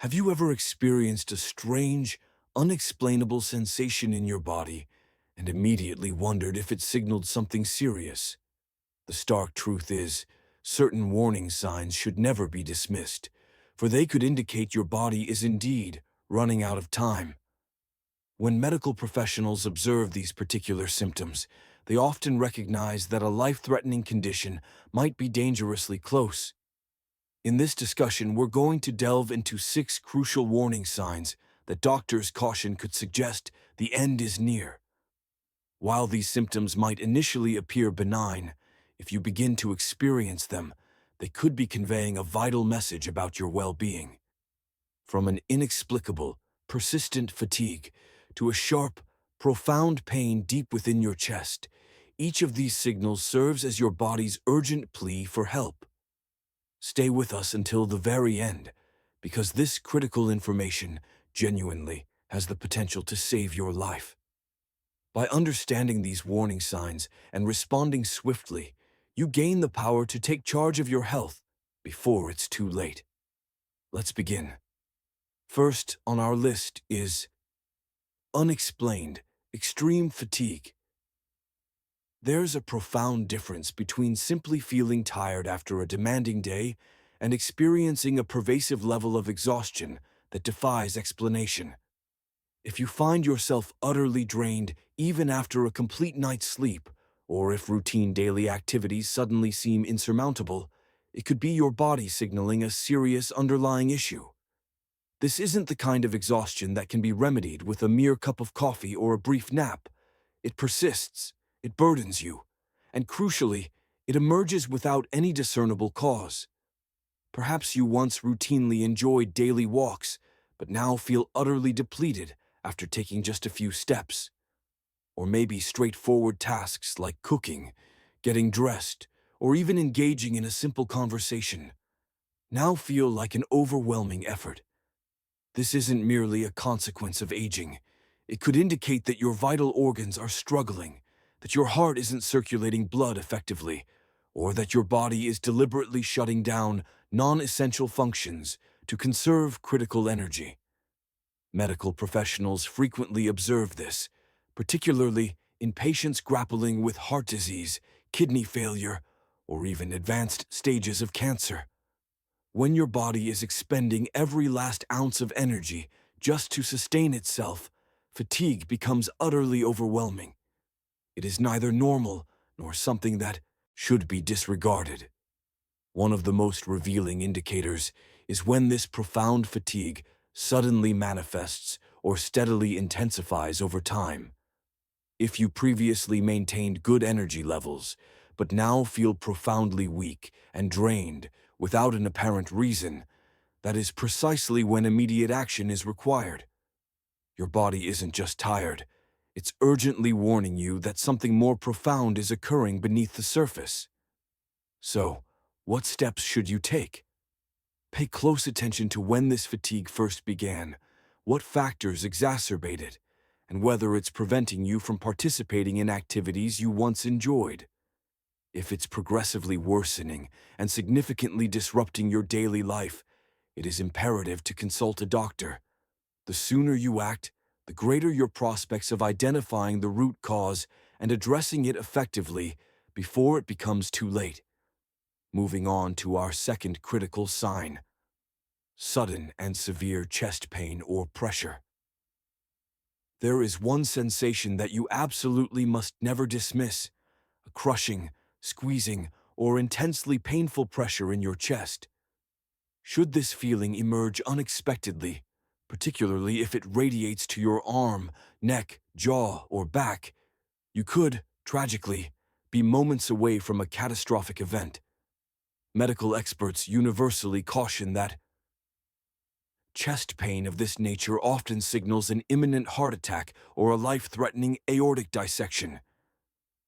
Have you ever experienced a strange, unexplainable sensation in your body and immediately wondered if it signaled something serious? The stark truth is, certain warning signs should never be dismissed, for they could indicate your body is indeed running out of time. When medical professionals observe these particular symptoms, they often recognize that a life-threatening condition might be dangerously close. In this discussion, we're going to delve into 6 crucial warning signs that doctors caution could suggest the end is near. While these symptoms might initially appear benign, if you begin to experience them, they could be conveying a vital message about your well-being. From an inexplicable, persistent fatigue to a sharp, profound pain deep within your chest, each of these signals serves as your body's urgent plea for help. Stay with us until the very end, because this critical information genuinely has the potential to save your life. By understanding these warning signs and responding swiftly, you gain the power to take charge of your health before it's too late. Let's begin. First on our list is unexplained, extreme fatigue. There's a profound difference between simply feeling tired after a demanding day and experiencing a pervasive level of exhaustion that defies explanation. If you find yourself utterly drained even after a complete night's sleep, or if routine daily activities suddenly seem insurmountable, it could be your body signaling a serious underlying issue. This isn't the kind of exhaustion that can be remedied with a mere cup of coffee or a brief nap. It persists, it burdens you, and crucially, it emerges without any discernible cause. Perhaps you once routinely enjoyed daily walks, but now feel utterly depleted after taking just a few steps. Or maybe straightforward tasks like cooking, getting dressed, or even engaging in a simple conversation now feel like an overwhelming effort. This isn't merely a consequence of aging. It could indicate that your vital organs are struggling, that your heart isn't circulating blood effectively, or that your body is deliberately shutting down non-essential functions to conserve critical energy. Medical professionals frequently observe this, particularly in patients grappling with heart disease, kidney failure, or even advanced stages of cancer. When your body is expending every last ounce of energy just to sustain itself, fatigue becomes utterly overwhelming. It is neither normal nor something that should be disregarded. One of the most revealing indicators is when this profound fatigue suddenly manifests or steadily intensifies over time. If you previously maintained good energy levels, but now feel profoundly weak and drained without an apparent reason, that is precisely when immediate action is required. Your body isn't just tired, it's urgently warning you that something more profound is occurring beneath the surface. So, what steps should you take? Pay close attention to when this fatigue first began, what factors exacerbate it, and whether it's preventing you from participating in activities you once enjoyed. If it's progressively worsening and significantly disrupting your daily life, it is imperative to consult a doctor. The sooner you act, the greater your prospects of identifying the root cause and addressing it effectively before it becomes too late. Moving on to our second critical sign: sudden and severe chest pain or pressure. There is one sensation that you absolutely must never dismiss: a crushing, squeezing, or intensely painful pressure in your chest. Should this feeling emerge unexpectedly, particularly if it radiates to your arm, neck, jaw, or back, you could, tragically, be moments away from a catastrophic event. Medical experts universally caution that chest pain of this nature often signals an imminent heart attack or a life-threatening aortic dissection.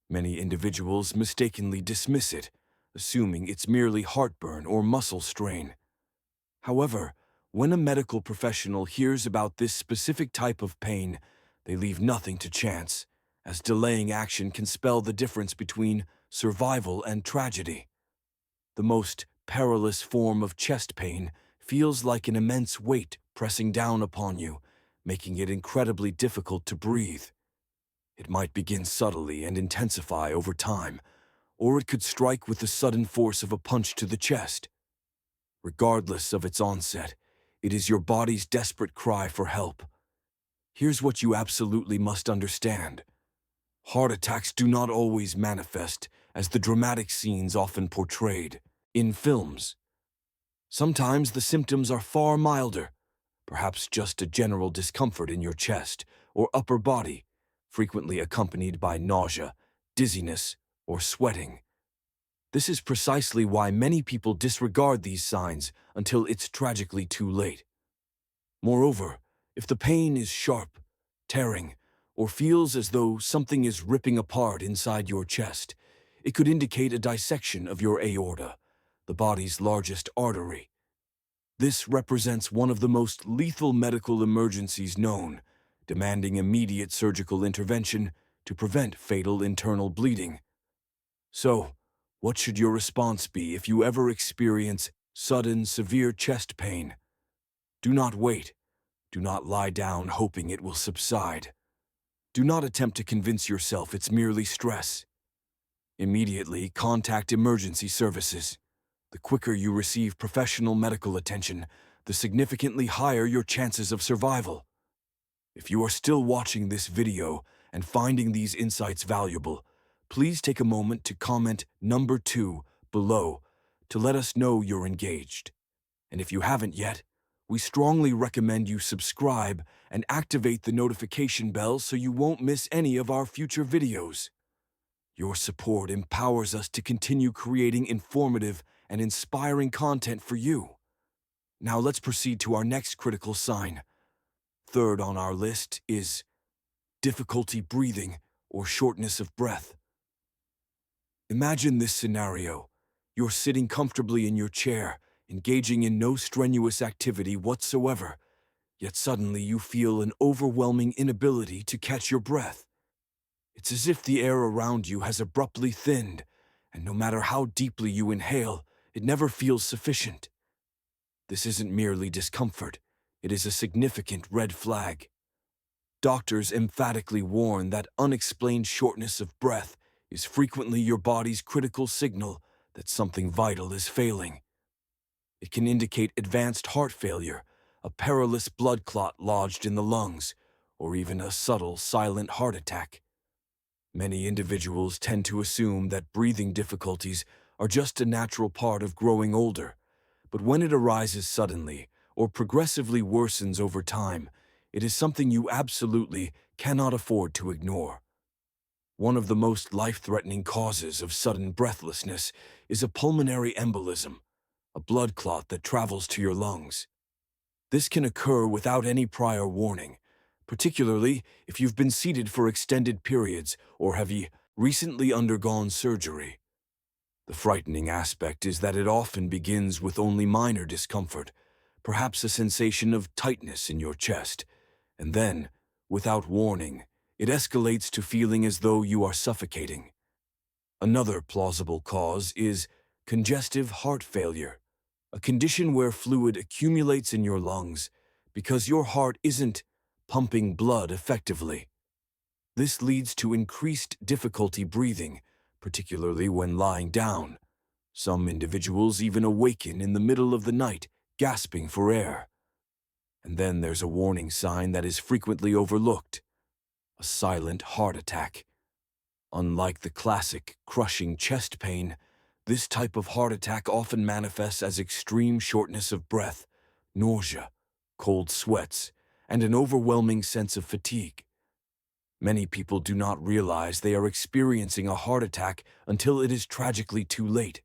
Many individuals mistakenly dismiss it, assuming it's merely heartburn or muscle strain. However, when a medical professional hears about this specific type of pain, they leave nothing to chance, as delaying action can spell the difference between survival and tragedy. The most perilous form of chest pain feels like an immense weight pressing down upon you, making it incredibly difficult to breathe. It might begin subtly and intensify over time, or it could strike with the sudden force of a punch to the chest. Regardless of its onset, it is your body's desperate cry for help. Here's what you absolutely must understand. Heart attacks do not always manifest as the dramatic scenes often portrayed in films. Sometimes the symptoms are far milder, perhaps just a general discomfort in your chest or upper body, frequently accompanied by nausea, dizziness, or sweating. This is precisely why many people disregard these signs until it's tragically too late. Moreover, if the pain is sharp, tearing, or feels as though something is ripping apart inside your chest, it could indicate a dissection of your aorta, the body's largest artery. This represents one of the most lethal medical emergencies known, demanding immediate surgical intervention to prevent fatal internal bleeding. So, what should your response be if you ever experience sudden, severe chest pain? Do not wait. Do not lie down hoping it will subside. Do not attempt to convince yourself it's merely stress. Immediately contact emergency services. The quicker you receive professional medical attention, the significantly higher your chances of survival. If you are still watching this video and finding these insights valuable, please take a moment to comment number 2 below to let us know you're engaged. And if you haven't yet, we strongly recommend you subscribe and activate the notification bell so you won't miss any of our future videos. Your support empowers us to continue creating informative and inspiring content for you. Now let's proceed to our next critical sign. Third on our list is difficulty breathing or shortness of breath. Imagine this scenario. You're sitting comfortably in your chair, engaging in no strenuous activity whatsoever, yet suddenly you feel an overwhelming inability to catch your breath. It's as if the air around you has abruptly thinned, and no matter how deeply you inhale, it never feels sufficient. This isn't merely discomfort, it is a significant red flag. Doctors emphatically warn that unexplained shortness of breath is frequently your body's critical signal that something vital is failing. It can indicate advanced heart failure, a perilous blood clot lodged in the lungs, or even a subtle, silent heart attack. Many individuals tend to assume that breathing difficulties are just a natural part of growing older, but when it arises suddenly or progressively worsens over time, it is something you absolutely cannot afford to ignore. One of the most life-threatening causes of sudden breathlessness is a pulmonary embolism, a blood clot that travels to your lungs. This can occur without any prior warning, particularly if you've been seated for extended periods or have recently undergone surgery. The frightening aspect is that it often begins with only minor discomfort, perhaps a sensation of tightness in your chest, and then, without warning, it escalates to feeling as though you are suffocating. Another plausible cause is congestive heart failure, a condition where fluid accumulates in your lungs because your heart isn't pumping blood effectively. This leads to increased difficulty breathing, particularly when lying down. Some individuals even awaken in the middle of the night, gasping for air. And then there's a warning sign that is frequently overlooked: a silent heart attack. Unlike the classic, crushing chest pain, this type of heart attack often manifests as extreme shortness of breath, nausea, cold sweats, and an overwhelming sense of fatigue. Many people do not realize they are experiencing a heart attack until it is tragically too late.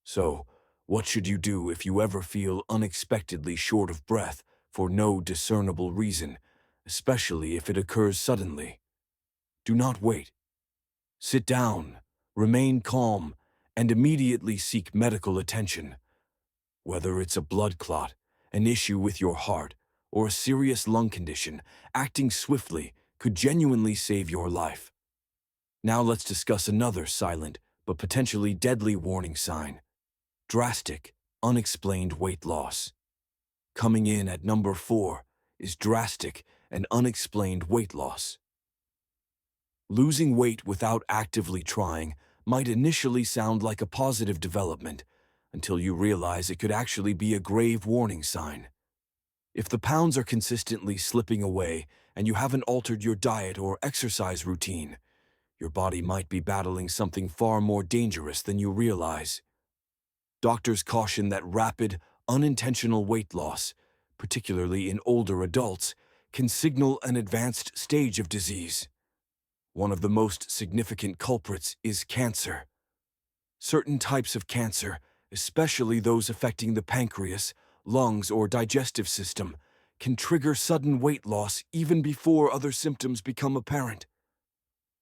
So, what should you do if you ever feel unexpectedly short of breath for no discernible reason, especially if it occurs suddenly? Do not wait. Sit down, remain calm, and immediately seek medical attention. Whether it's a blood clot, an issue with your heart, or a serious lung condition, acting swiftly could genuinely save your life. Now let's discuss another silent but potentially deadly warning sign: drastic, unexplained weight loss. Coming in at number 4 is drastic and unexplained weight loss. Losing weight without actively trying might initially sound like a positive development until you realize it could actually be a grave warning sign. If the pounds are consistently slipping away and you haven't altered your diet or exercise routine, your body might be battling something far more dangerous than you realize. Doctors caution that rapid, unintentional weight loss, particularly in older adults, can signal an advanced stage of disease. One of the most significant culprits is cancer. Certain types of cancer, especially those affecting the pancreas, lungs, or digestive system, can trigger sudden weight loss even before other symptoms become apparent.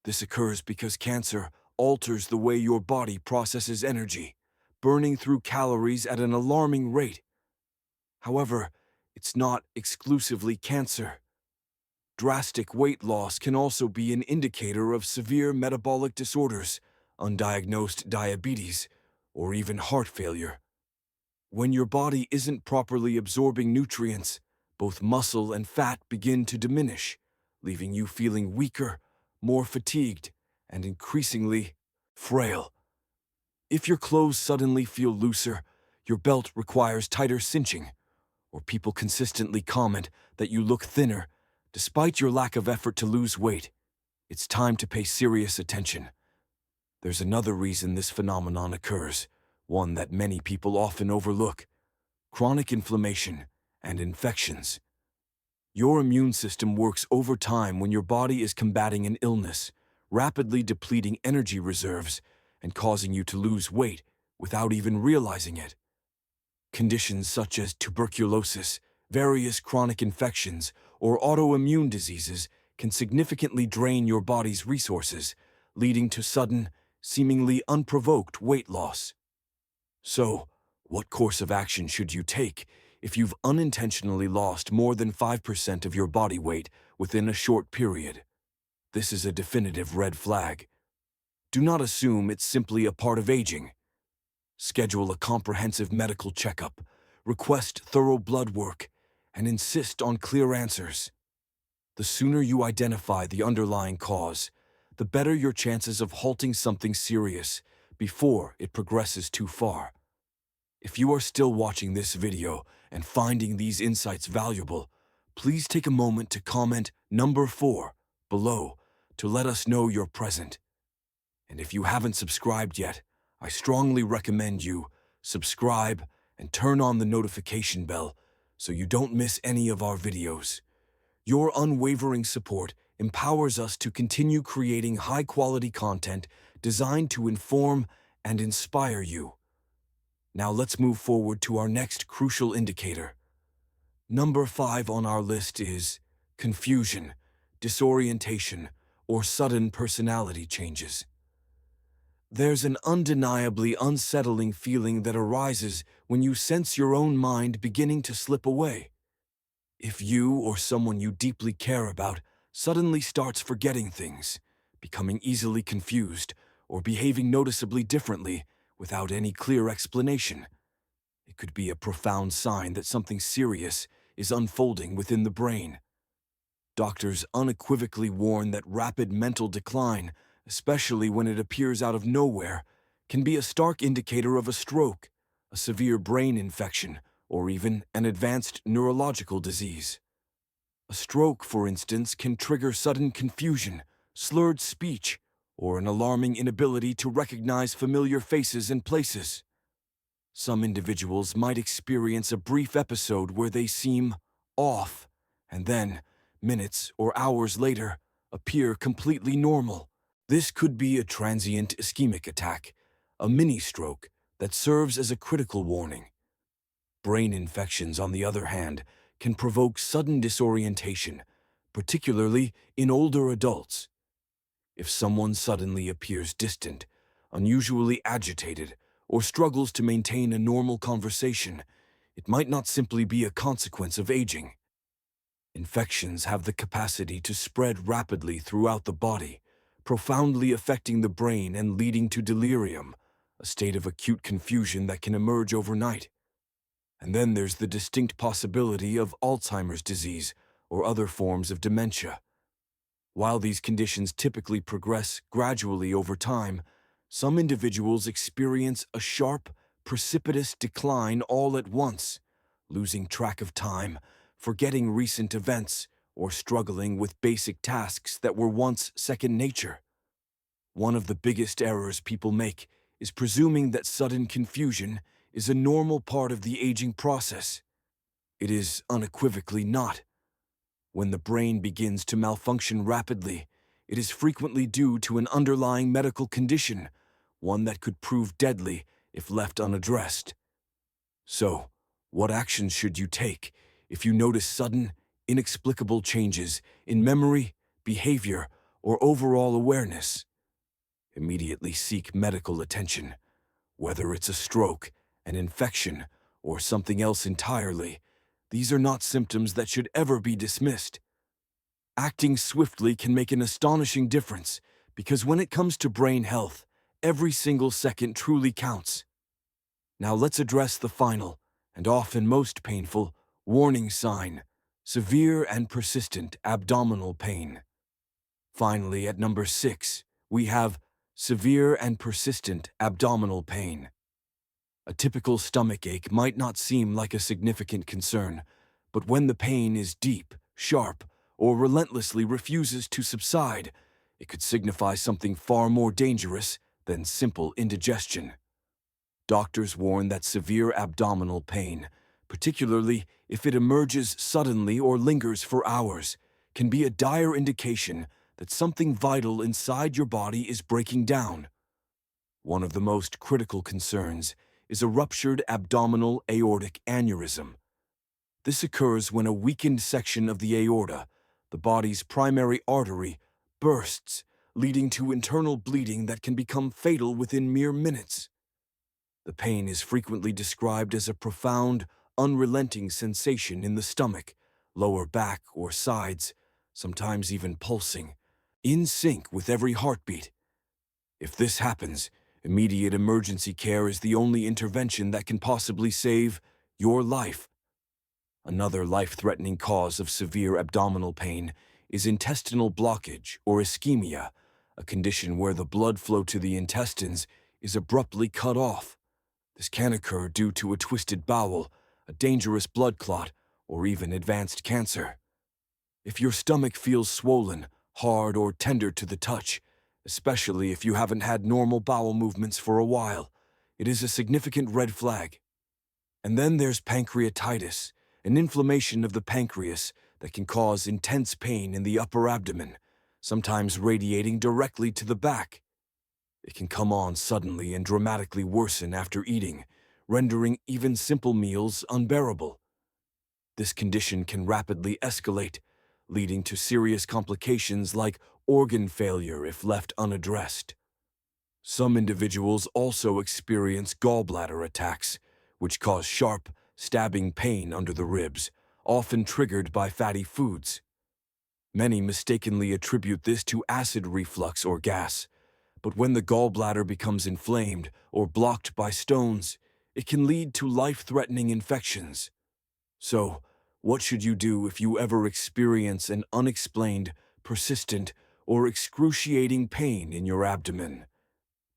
This occurs because cancer alters the way your body processes energy, burning through calories at an alarming rate. However, it's not exclusively cancer. Drastic weight loss can also be an indicator of severe metabolic disorders, undiagnosed diabetes, or even heart failure. When your body isn't properly absorbing nutrients, both muscle and fat begin to diminish, leaving you feeling weaker, more fatigued, and increasingly frail. If your clothes suddenly feel looser, your belt requires tighter cinching, or people consistently comment that you look thinner, despite your lack of effort to lose weight, it's time to pay serious attention. There's another reason this phenomenon occurs, one that many people often overlook: chronic inflammation and infections. Your immune system works overtime when your body is combating an illness, rapidly depleting energy reserves and causing you to lose weight without even realizing it. Conditions such as tuberculosis, various chronic infections, or autoimmune diseases can significantly drain your body's resources, leading to sudden, seemingly unprovoked weight loss. So, what course of action should you take if you've unintentionally lost more than 5% of your body weight within a short period? This is a definitive red flag. Do not assume it's simply a part of aging. Schedule a comprehensive medical checkup, request thorough blood work, and insist on clear answers. The sooner you identify the underlying cause, the better your chances of halting something serious before it progresses too far. If you are still watching this video and finding these insights valuable, please take a moment to comment number 4 below to let us know you're present. And if you haven't subscribed yet, I strongly recommend you subscribe and turn on the notification bell so you don't miss any of our videos. Your unwavering support empowers us to continue creating high-quality content designed to inform and inspire you. Now let's move forward to our next crucial indicator. Number 5 on our list is confusion, disorientation, or sudden personality changes. There's an undeniably unsettling feeling that arises when you sense your own mind beginning to slip away. If you or someone you deeply care about suddenly starts forgetting things, becoming easily confused, or behaving noticeably differently without any clear explanation, it could be a profound sign that something serious is unfolding within the brain. Doctors unequivocally warn that rapid mental decline, especially when it appears out of nowhere, can be a stark indicator of a stroke, a severe brain infection, or even an advanced neurological disease. A stroke, for instance, can trigger sudden confusion, slurred speech, or an alarming inability to recognize familiar faces and places. Some individuals might experience a brief episode where they seem off, and then, minutes or hours later, appear completely normal. This could be a transient ischemic attack, a mini-stroke that serves as a critical warning. Brain infections, on the other hand, can provoke sudden disorientation, particularly in older adults. If someone suddenly appears distant, unusually agitated, or struggles to maintain a normal conversation, it might not simply be a consequence of aging. Infections have the capacity to spread rapidly throughout the body, profoundly affecting the brain and leading to delirium, a state of acute confusion that can emerge overnight. And then there's the distinct possibility of Alzheimer's disease or other forms of dementia. While these conditions typically progress gradually over time, some individuals experience a sharp, precipitous decline all at once, losing track of time, forgetting recent events, or struggling with basic tasks that were once second nature. One of the biggest errors people make is presuming that sudden confusion is a normal part of the aging process. It is unequivocally not. When the brain begins to malfunction rapidly, it is frequently due to an underlying medical condition, one that could prove deadly if left unaddressed. So, what actions should you take if you notice sudden, inexplicable changes in memory, behavior, or overall awareness? Immediately seek medical attention. Whether it's a stroke, an infection, or something else entirely, these are not symptoms that should ever be dismissed. Acting swiftly can make an astonishing difference, because when it comes to brain health, every single second truly counts. Now let's address the final, and often most painful, warning sign: severe and persistent abdominal pain. Finally, at number 6, we have severe and persistent abdominal pain. A typical stomach ache might not seem like a significant concern, but when the pain is deep, sharp, or relentlessly refuses to subside, it could signify something far more dangerous than simple indigestion. Doctors warn that severe abdominal pain, particularly if it emerges suddenly or lingers for hours, can be a dire indication that something vital inside your body is breaking down. One of the most critical concerns is a ruptured abdominal aortic aneurysm. This occurs when a weakened section of the aorta, the body's primary artery, bursts, leading to internal bleeding that can become fatal within mere minutes. The pain is frequently described as a profound, unrelenting sensation in the stomach, lower back, or sides, sometimes even pulsing, in sync with every heartbeat. If this happens, immediate emergency care is the only intervention that can possibly save your life. Another life-threatening cause of severe abdominal pain is intestinal blockage or ischemia, a condition where the blood flow to the intestines is abruptly cut off. This can occur due to a twisted bowel, a dangerous blood clot, or even advanced cancer. If your stomach feels swollen, hard, or tender to the touch, especially if you haven't had normal bowel movements for a while, it is a significant red flag. And then there's pancreatitis, an inflammation of the pancreas that can cause intense pain in the upper abdomen, sometimes radiating directly to the back. It can come on suddenly and dramatically worsen after eating, rendering even simple meals unbearable. This condition can rapidly escalate, leading to serious complications like organ failure if left unaddressed. Some individuals also experience gallbladder attacks, which cause sharp, stabbing pain under the ribs, often triggered by fatty foods. Many mistakenly attribute this to acid reflux or gas, but when the gallbladder becomes inflamed or blocked by stones, it can lead to life-threatening infections. So, what should you do if you ever experience an unexplained, persistent, or excruciating pain in your abdomen?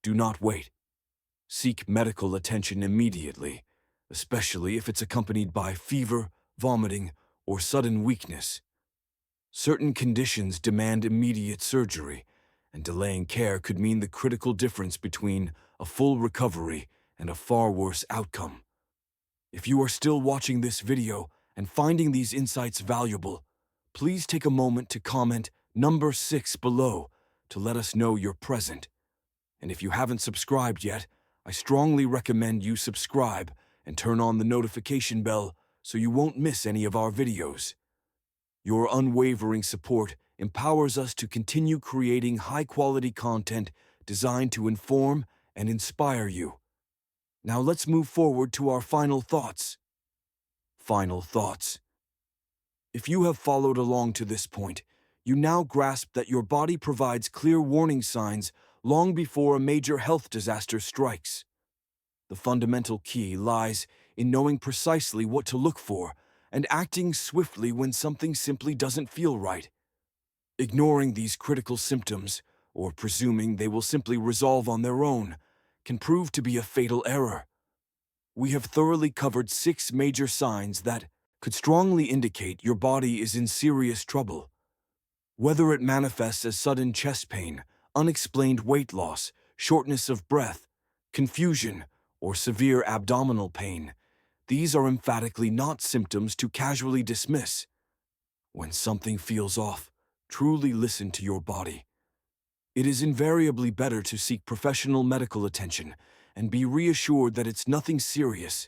Do not wait. Seek medical attention immediately, especially if it's accompanied by fever, vomiting, or sudden weakness. Certain conditions demand immediate surgery, and delaying care could mean the critical difference between a full recovery and a far worse outcome. If you are still watching this video and finding these insights valuable, please take a moment to comment number 6 below to let us know you're present. And if you haven't subscribed yet, I strongly recommend you subscribe and turn on the notification bell so you won't miss any of our videos. Your unwavering support empowers us to continue creating high-quality content designed to inform and inspire you. Now let's move forward to our final thoughts. Final thoughts. If you have followed along to this point, you now grasp that your body provides clear warning signs long before a major health disaster strikes. The fundamental key lies in knowing precisely what to look for and acting swiftly when something simply doesn't feel right. Ignoring these critical symptoms, or presuming they will simply resolve on their own, can prove to be a fatal error. We have thoroughly covered 6 major signs that could strongly indicate your body is in serious trouble. Whether it manifests as sudden chest pain, unexplained weight loss, shortness of breath, confusion, or severe abdominal pain, these are emphatically not symptoms to casually dismiss. When something feels off, truly listen to your body. It is invariably better to seek professional medical attention and be reassured that it's nothing serious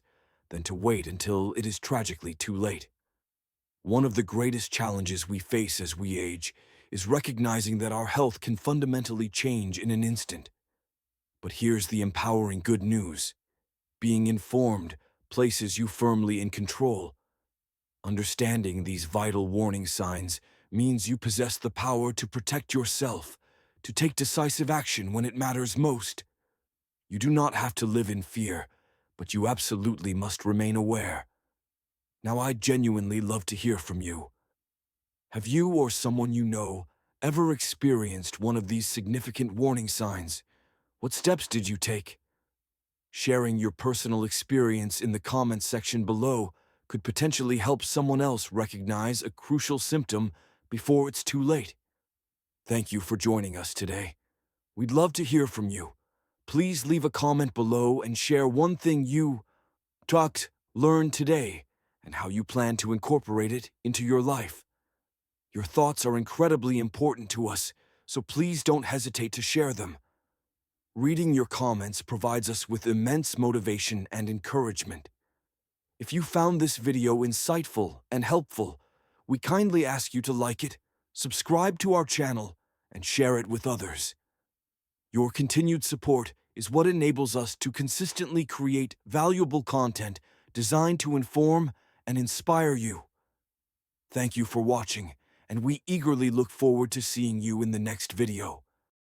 than to wait until it is tragically too late. One of the greatest challenges we face as we age is recognizing that our health can fundamentally change in an instant. But here's the empowering good news. Being informed places you firmly in control. Understanding these vital warning signs means you possess the power to protect yourself, to take decisive action when it matters most. You do not have to live in fear, but you absolutely must remain aware. Now, I'd genuinely love to hear from you. Have you or someone you know ever experienced one of these significant warning signs? What steps did you take? Sharing your personal experience in the comments section below could potentially help someone else recognize a crucial symptom before it's too late. Thank you for joining us today. We'd love to hear from you. Please leave a comment below and share one thing you learned today and how you plan to incorporate it into your life. Your thoughts are incredibly important to us, so please don't hesitate to share them. Reading your comments provides us with immense motivation and encouragement. If you found this video insightful and helpful, we kindly ask you to like it, subscribe to our channel, and share it with others. Your continued support is what enables us to consistently create valuable content designed to inform and inspire you. Thank you for watching, and we eagerly look forward to seeing you in the next video.